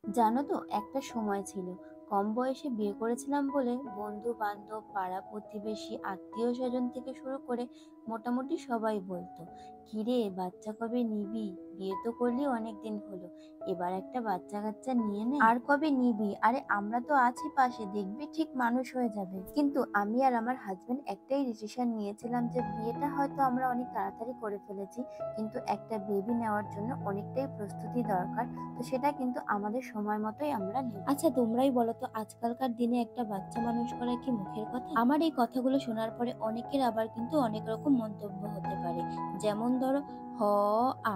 জানো তো, একটা সময় ছিল কম বয়সে বিয়ে করেছিলাম বলে বন্ধু বান্ধব পাড়া প্রতিবেশী আত্মীয় স্বজন থেকে শুরু করে মোটামুটি সবাই বলতো, কিরে বাচ্চা কবে নিবি? বিয়ে তো করলি অনেক দিন হলো, এবার একটা বাচ্চা কাচ্চা নিয়ে নে। আর কবে নিবি? আরে আমরা তো আছি পাশে, দেখবি ঠিক মানুষ হয়ে যাবে। কিন্তু আমি আর আমার হাজবেন্ড একটাই ডিসিশন নিয়েছিলাম যে বিয়েটা হয়তো আমরা অনেক তাড়াতাড়ি করে ফেলেছি, কিন্তু একটা বেবি নেওয়ার জন্য অনেকটাই প্রস্তুতি দরকার। তো সেটা কিন্তু আমাদের সময় মতোই আমরা নেব। আচ্ছা তোমরাই বলো তো, আজকালকার দিনে একটা বাচ্চা মানুষ করা কি মুখের কথা? আমার এই কথাগুলো শোনার পরে অনেকের আবার কিন্তু অনেক রকম মন্তব্য হতে পারে। যেমন ধরো, হ,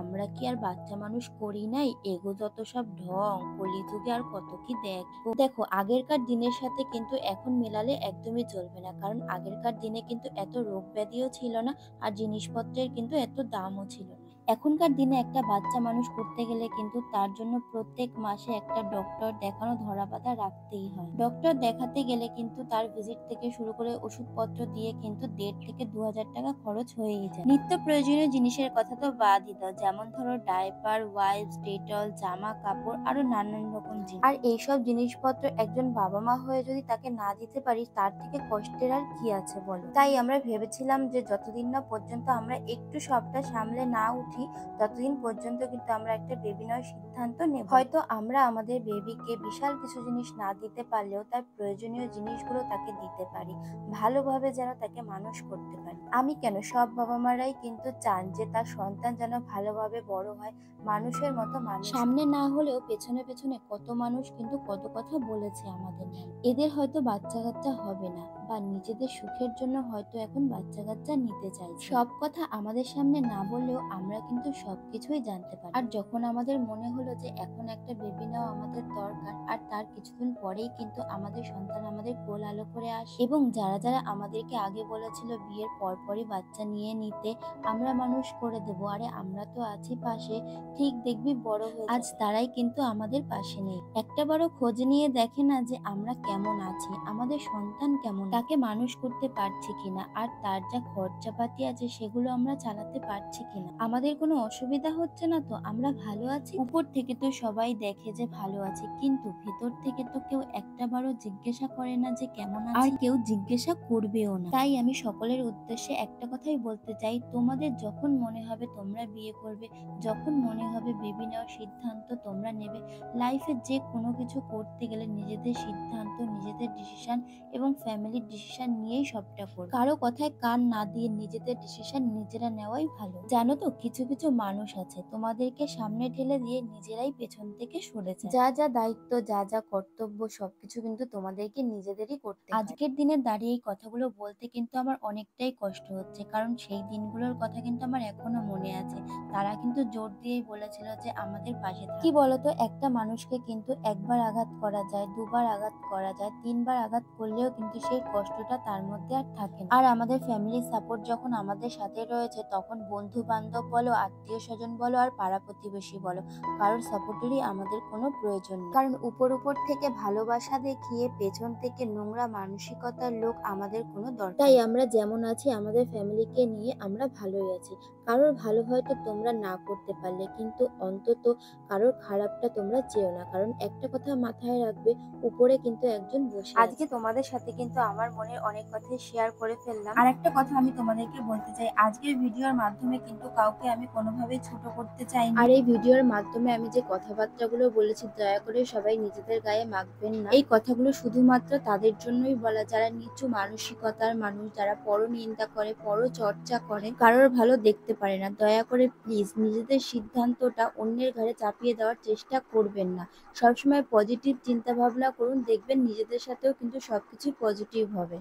আমরা কি আর বাচ্চা মানুষ করি নাই? এগো যত সব ঢং, কলিযুগে আর কত কি দেখবো। দেখো, আগেরকার দিনের সাথে কিন্তু এখন মেলালে একদমই চলবে না, কারণ আগেরকার দিনে কিন্তু এত রোগ ব্যাধিও ছিল না, আর জিনিসপত্রের কিন্তু এত দামও ছিল না। এখনকার দিনে একটা বাচ্চা মানুষ করতে গেলে কিন্তু তার জন্য প্রত্যেক মাসে একটা ডক্টর দেখানো ধরা বাঁধা রাখতেই হয়। ডক্টর দেখাতে গেলে কিন্তু তার ভিজিট থেকে শুরু করে ওষুধপত্র দিয়ে কিন্তু 1,500 থেকে 2,000 টাকা খরচ হয়েই যায়। নিত্য প্রয়োজনীয় জিনিসের কথা তো বাদই দাও, যেমন ধরো ডাইপার, ওয়াইপস, ডেটল, জামা কাপড়, আরো নানান রকম জিনিস। আর এইসব জিনিসপত্র একজন বাবা মা হয়ে যদি তাকে না দিতে পারি, তার থেকে কষ্টের আর কি আছে বলো। তাই আমরা ভেবেছিলাম যে যতদিন না পর্যন্ত আমরা একটু সবটা সামলে না উঠি, ততদিন পর্যন্ত কিন্তু আমরা একটা বেবি নেওয়ার সিদ্ধান্ত নেব। হয়তো আমরা আমাদের বেবিকে বিশাল কিছু জিনিস না দিতে পারলেও তার প্রয়োজনীয় জিনিসগুলো তাকে দিতে পারি, ভালোভাবে যেন তাকে মানুষ করতে পারি। আমি কেন, সব বাবা মারাই কিন্তু চান যে তার সন্তান যেন ভালোভাবে বড় হয়, মানুষের মতো মানুষ। সামনে না হলেও পেছনে পেছনে কত মানুষ কিন্তু কত কথা বলেছে আমাদের নামে। এদের হয়তো বাচ্চা কাচ্চা হবে না, বা নিজেদের সুখের জন্য হয়তো এখন বাচ্চা কাচ্চা নিতে চাইছে। সব কথা আমাদের সামনে না বললেও আমরা কিন্তু সবকিছুই জানতে পারি। আর যখন আমাদের মনে হলো যে এখন একটা বেবি নেওয়া আমাদের দরকার, আর তার কিছুদিন পরেই কিন্তু আমাদের সন্তান আমাদের কোল আলো করে আসে, এবং যারা যারা আমাদেরকে আগে বলেছিল বিয়ের পরপরই বাচ্চা নিয়ে নিতে, আমরা মানুষ করে দেবো, আরে আমরা তো আছি পাশে, ঠিক দেখবি বড় হয়ে আজ তারাই কিন্তু আমাদের পাশে নেই। একটা বড় খোঁজ নিয়ে দেখে না যে আমরা কেমন আছি, আমাদের সন্তান কেমন, তাকে মানুষ করতে পারছি কিনা, আর তার যা খরচাপাতি আছে সেগুলো আমরা চালাতে পারছি কিনা, আমাদের কোনো অসুবিধা হচ্ছে না তো, আমরা ভালো আছি। উপর থেকে তো সবাই দেখে যে ভালো আছি, কিন্তু ভেতর থেকে তো কেউ একটা বারও জিজ্ঞাসা করে না যে কেমন আছি, আর কেউ জিজ্ঞাসা করবেও না। তাই আমি সকলের উদ্দেশ্যে একটা কথাই বলতে চাই, তোমাদের যখন মনে হবে তোমরা বিয়ে করবে, যখন মনে হবে বেবি নেওয়ার সিদ্ধান্ত তোমরা নেবে, লাইফে যে কোনো কিছু করতে গেলে নিজেদের সিদ্ধান্ত, নিজেদের ডিসিশন এবং ফ্যামিলির ডিসিশন নিয়েই সবটা করো। কারো কথায় কান না দিয়ে নিজেদের ডিসিশন নিজেরা নেওয়াই ভালো। জানো তো, কিছু কিছু মানুষ আছে তোমাদেরকে সামনে ঠেলে দিয়ে নিজেরাই পেছন থেকে সরে যায়। যা যা দায়িত্ব, যা যা কর্তব্য, সবকিছু কিন্তু তোমাদেরকে নিজেদেরই করতে হয়। আজকের দিনে দাঁড়িয়ে এই কথাগুলো বলতে কিন্তু আমার অনেকটাই কষ্ট হচ্ছে, কারণ সেই দিনগুলোর কথা কিন্তু আমার এখনো মনে আছে। তারা কিন্তু জোর দিয়েই বলেছিল যে আমাদের পাশে থাকবে। কি বলতো, একটা মানুষকে কিন্তু একবার আঘাত করা যায়, দুবার আঘাত করা যায়, তিনবার আঘাত করলেও কিন্তু সেই কষ্টটা তার মধ্যে আর থাকে না। আর আমাদের ফ্যামিলি সাপোর্ট যখন আমাদের সাথে রয়েছে, তখন বন্ধু বান্ধব বলো, আত্মীয় স্বজন বলো, আর পাড়া প্রতিবেশী বলো, কারোর সাপোর্টেরই আমাদের কোনো প্রয়োজন নেই। কারণ উপর উপর থেকে ভালোবাসা দেখিয়ে পেছন থেকে নোংরা মানসিকতার লোক আমাদের কোনো দরকার। তাই আমরা যেমন আছি আমাদের ফ্যামিলিকে নিয়ে আমরা ভালোই আছি। কারোর ভালো হয়তো তোমরা না করতে পারলে, কিন্তু অন্তত কারোর খারাপটা তোমরা চেও না, কারণ একটা কথা মাথায় রাখবে, উপরে কিন্তু একজন বসে আছে। আজকে তোমাদের সাথে কিন্তু আমার মনের অনেক কথাই শেয়ার করে ফেললাম। আর একটা কথা আমি তোমাদেরকে বলতে চাই, আজকের ভিডিওর মাধ্যমে কিন্তু কাউকে আমি কোনোভাবেই ছোট করতে চাইনি। আর এই ভিডিওর মাধ্যমে আমি যে কথাবার্তাগুলো বলেছি, দয়া করে সবাই নিজেদের গায়ে মাখবেন না। এই কথাগুলো শুধুমাত্র তাদের জন্যই বলা যারা নিচু মানসিকতার মানুষ, যারা পরনিন্দা করে, পরচর্চা করে, কারোর ভালো দেখতে পারে না। দয়া করে প্লিজ নিজেদের সিদ্ধান্তটা অন্যের ঘাড়ে চাপিয়ে দেওয়ার চেষ্টা করবেন না। সবসময় পজিটিভ চিন্তা ভাবনা করুন, দেখবেন নিজেদের সাথেও কিন্তু সবকিছু পজিটিভ হবে।